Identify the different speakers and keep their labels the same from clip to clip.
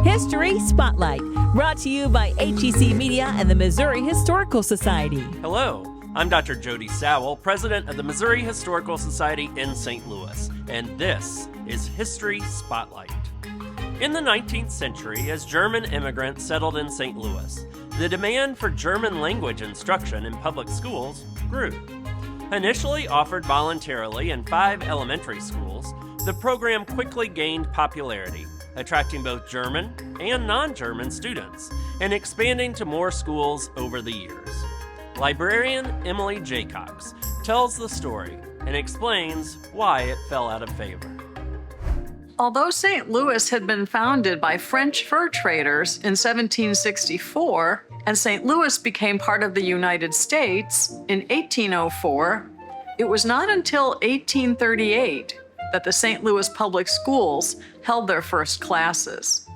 Speaker 1: History Spotlight, brought to you by HEC Media and the Missouri Historical Society.
Speaker 2: Hello, I'm Dr. Jody Sowell, president of the Missouri Historical Society in St. Louis, and this is History Spotlight. In the 19th century, as German immigrants settled in St. Louis, the demand for German language instruction in public schools grew. Initially offered voluntarily in 5 elementary schools, the program quickly gained popularity, attracting both German and non-German students, and expanding to more schools over the years. Librarian Emily Jaycox tells the story and explains why it fell out of favor.
Speaker 3: Although St. Louis had been founded by French fur traders in 1764, and St. Louis became part of the United States in 1804, it was not until 1838 that the St. Louis public schools held their first classes.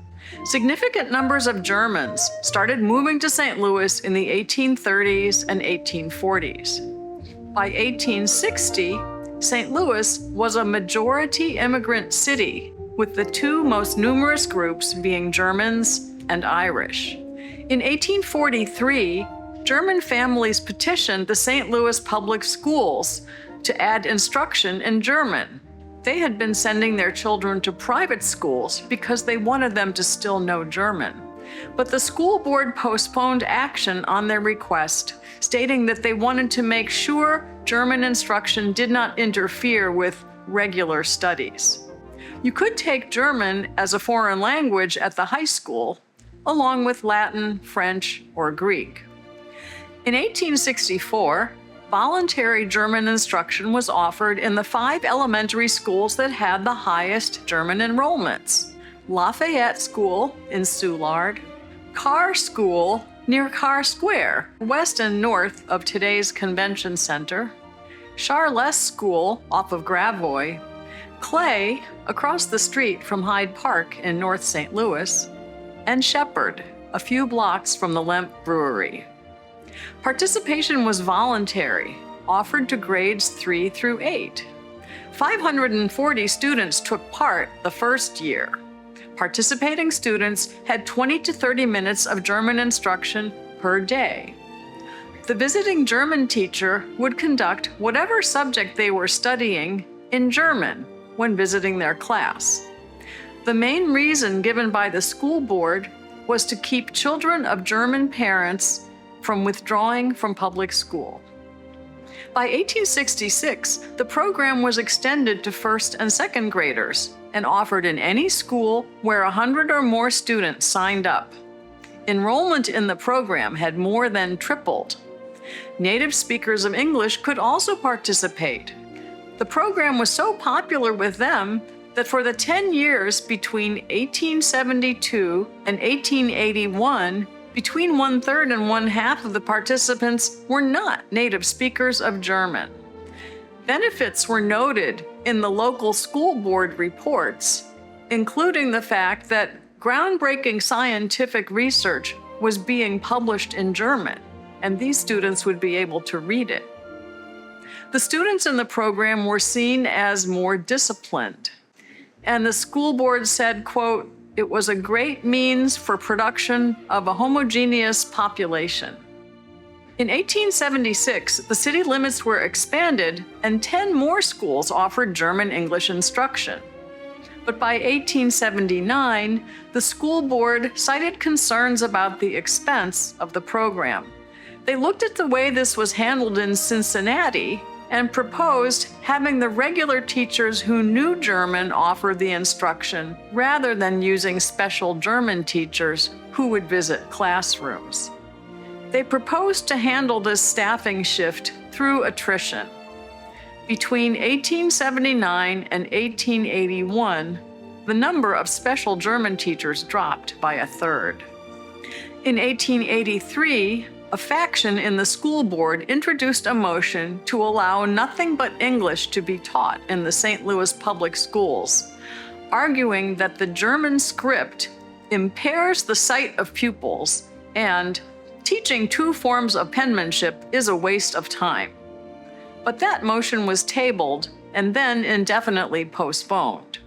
Speaker 3: Significant numbers of Germans started moving to St. Louis in the 1830s and 1840s. By 1860, St. Louis was a majority immigrant city, with the 2 most numerous groups being Germans and Irish. In 1843, German families petitioned the St. Louis public schools to add instruction in German. They had been sending their children to private schools because they wanted them to still know German. But the school board postponed action on their request, stating that they wanted to make sure German instruction did not interfere with regular studies. You could take German as a foreign language at the high school, along with Latin, French, or Greek. In 1864, voluntary German instruction was offered in the 5 elementary schools that had the highest German enrollments: Lafayette School in Soulard, Carr School near Carr Square, west and north of today's Convention Center, Charles School off of Gravois, Clay across the street from Hyde Park in North St. Louis, and Shepherd, a few blocks from the Lemp Brewery. Participation was voluntary, offered to grades 3 through 8. 540 students took part the first year. Participating students had 20 to 30 minutes of German instruction per day. The visiting German teacher would conduct whatever subject they were studying in German when visiting their class. The main reason given by the school board was to keep children of German parents from withdrawing from public school. By 1866, the program was extended to first and second graders and offered in any school where 100 or more students signed up. Enrollment in the program had more than tripled. Native speakers of English could also participate. The program was so popular with them that for the 10 years between 1872 and 1881, between 1/3 and 1/2 of the participants were not native speakers of German. Benefits were noted in the local school board reports, including the fact that groundbreaking scientific research was being published in German, and these students would be able to read it. The students in the program were seen as more disciplined, and the school board said, quote, "It was a great means for production of a homogeneous population." In 1876, the city limits were expanded and 10 more schools offered German-English instruction. But by 1879, the school board cited concerns about the expense of the program. They looked at the way this was handled in Cincinnati and proposed having the regular teachers who knew German offer the instruction rather than using special German teachers who would visit classrooms. They proposed to handle this staffing shift through attrition. Between 1879 and 1881, the number of special German teachers dropped by 1/3. In 1883, a faction in the school board introduced a motion to allow nothing but English to be taught in the St. Louis public schools, arguing that the German script impairs the sight of pupils and teaching 2 forms of penmanship is a waste of time. But that motion was tabled and then indefinitely postponed.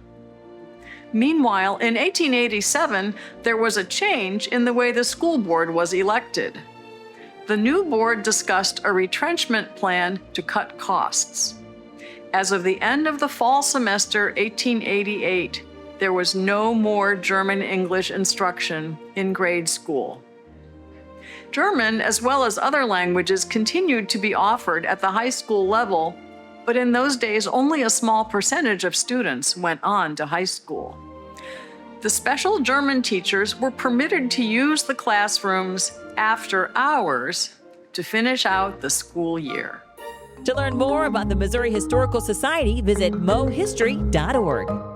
Speaker 3: Meanwhile, in 1887, there was a change in the way the school board was elected. The new board discussed a retrenchment plan to cut costs. As of the end of the fall semester 1888, there was no more German English instruction in grade school. German, as well as other languages, continued to be offered at the high school level, but in those days only a small percentage of students went on to high school. The special German teachers were permitted to use the classrooms after hours to finish out the school year.
Speaker 1: To learn more about the Missouri Historical Society, visit mohistory.org.